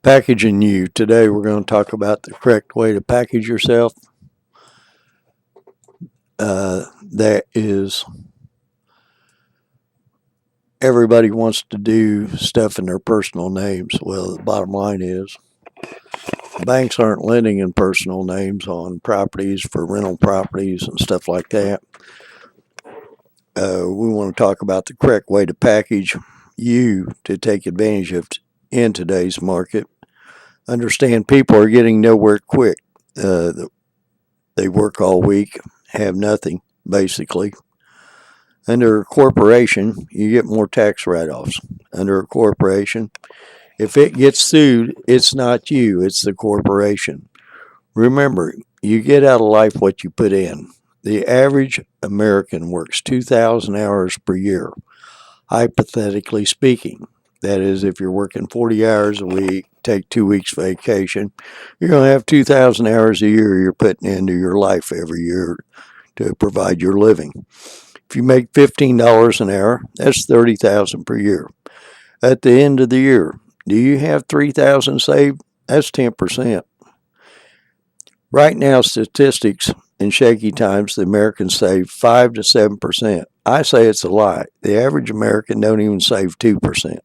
Packaging you. Today we're going to talk about the correct way to package yourself. That is, everybody wants to do stuff in their personal names. Well, the bottom line is banks aren't lending in personal names on properties for rental properties and stuff like that. We want to talk about the correct way to package you to take advantage of in today's market. Understand people are getting nowhere quick. They work all week, have nothing, basically. Under a corporation, you get more tax write-offs. Under a corporation, if it gets sued, it's not you, it's the corporation. Remember, you get out of life what you put in. The average American works 2,000 hours per year, hypothetically speaking. That is, if you're working 40 hours a week, take 2 weeks vacation, you're going to have 2,000 hours a year you're putting into your life every year to provide your living. If you make $15 an hour, that's $30,000 per year. At the end of the year, do you have $3,000 saved? That's 10%. Right now, statistics in shaky times, the Americans save 5 to 7%. I say it's a lie. The average American don't even save 2%.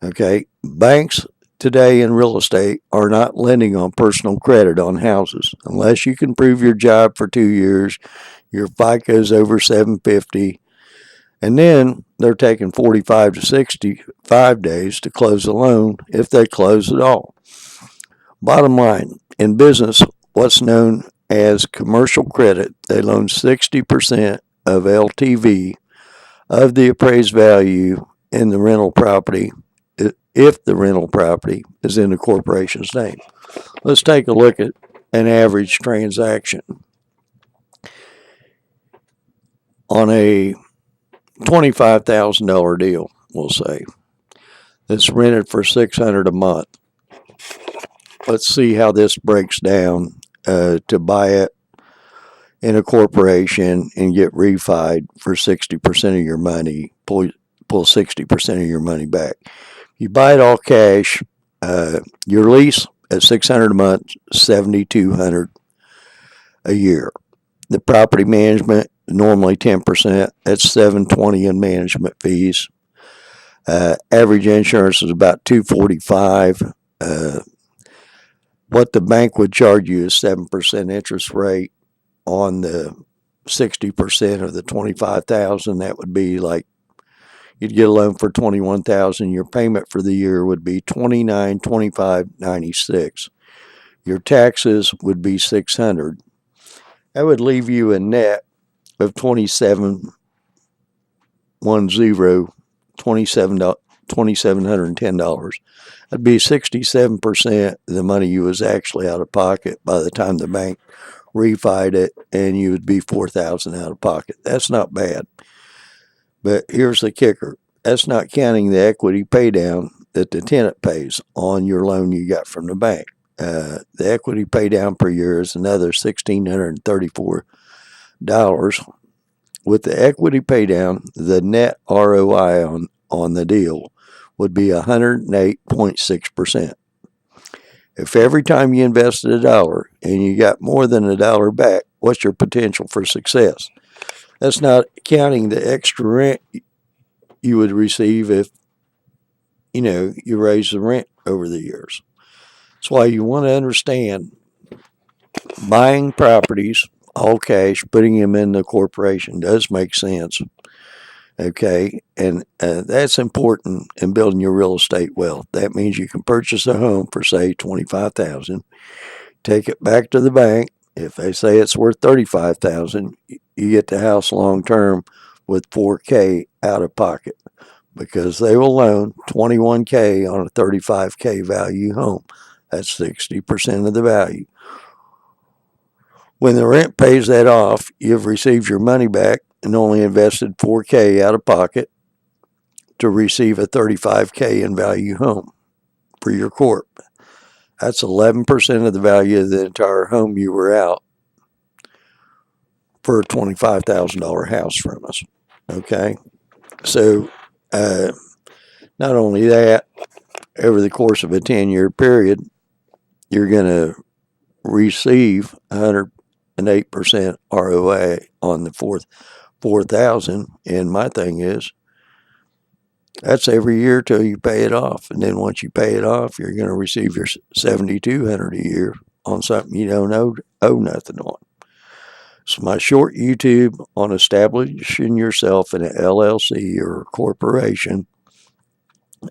Okay, banks today in real estate are not lending on personal credit on houses unless you can prove your job for 2 years, your FICO's over 750, and then they're taking 45 to 65 days to close a loan if they close at all. Bottom line, in business, what's known as commercial credit, they loan 60% of LTV of the appraised value in the rental property if the rental property is in the corporation's name. Let's take a look at an average transaction. On a $25,000 deal, we'll say, that's rented for $600 a month. Let's see how this breaks down to buy it in a corporation and get refied for 60% of your money, pull 60% of your money back. You buy it all cash, your lease at $600 a month, $7,200 a year. The property management, normally 10%, that's $720 in management fees. Average insurance is about $245. What the bank would charge you is 7% interest rate on the 60% of the $25,000. That would be like you'd get a loan for $21,000. Your payment for the year would be $29,25.96. Your taxes would be $600. That would leave you a net of $2,710. That'd be 67% of the money you was actually out of pocket by the time the bank refied it, and you would be $4,000 out of pocket. That's not bad. But here's the kicker. That's not counting the equity pay down that the tenant pays on your loan you got from the bank. The equity pay down per year is another $1,634. With the equity pay down, the net ROI on the deal would be 108.6%. If every time you invested $1 and you got more than $1 back, what's your potential for success? That's not counting the extra rent you would receive if you raise the rent over the years. That's why you want to understand buying properties all cash, putting them in the corporation does make sense. Okay, and that's important in building your real estate wealth. That means you can purchase a home for, say, $25,000, take it back to the bank. If they say it's worth $35,000, you get the house long term with $4K out of pocket because they will loan $21K on a $35K value home. That's 60% of the value. When the rent pays that off, you've received your money back and only invested $4K out of pocket to receive a $35K in value home for your corp. That's 11% of the value of the entire home you were out for a $25,000 house from us. Okay, so not only that, over the course of a 10-year period, you're going to receive 108% ROA on the 4,000. And my thing is, that's every year till you pay it off. And then once you pay it off, you're going to receive your 7,200 a year on something you don't owe nothing on. So my short YouTube on establishing yourself in an LLC or a corporation.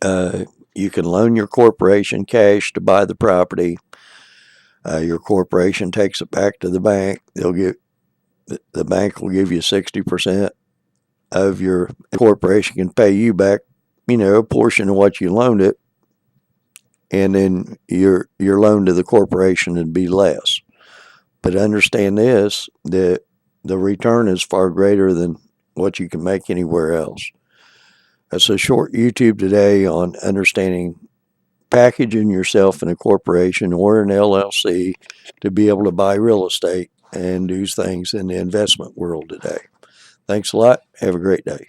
You can loan your corporation cash to buy the property. Your corporation takes it back to the bank. The bank will give you 60% of your corporation can pay you back, a portion of what you loaned it, and then your loan to the corporation would be less. But understand this, that the return is far greater than what you can make anywhere else. That's a short YouTube today on understanding packaging yourself in a corporation or an LLC to be able to buy real estate and do things in the investment world today. Thanks a lot. Have a great day.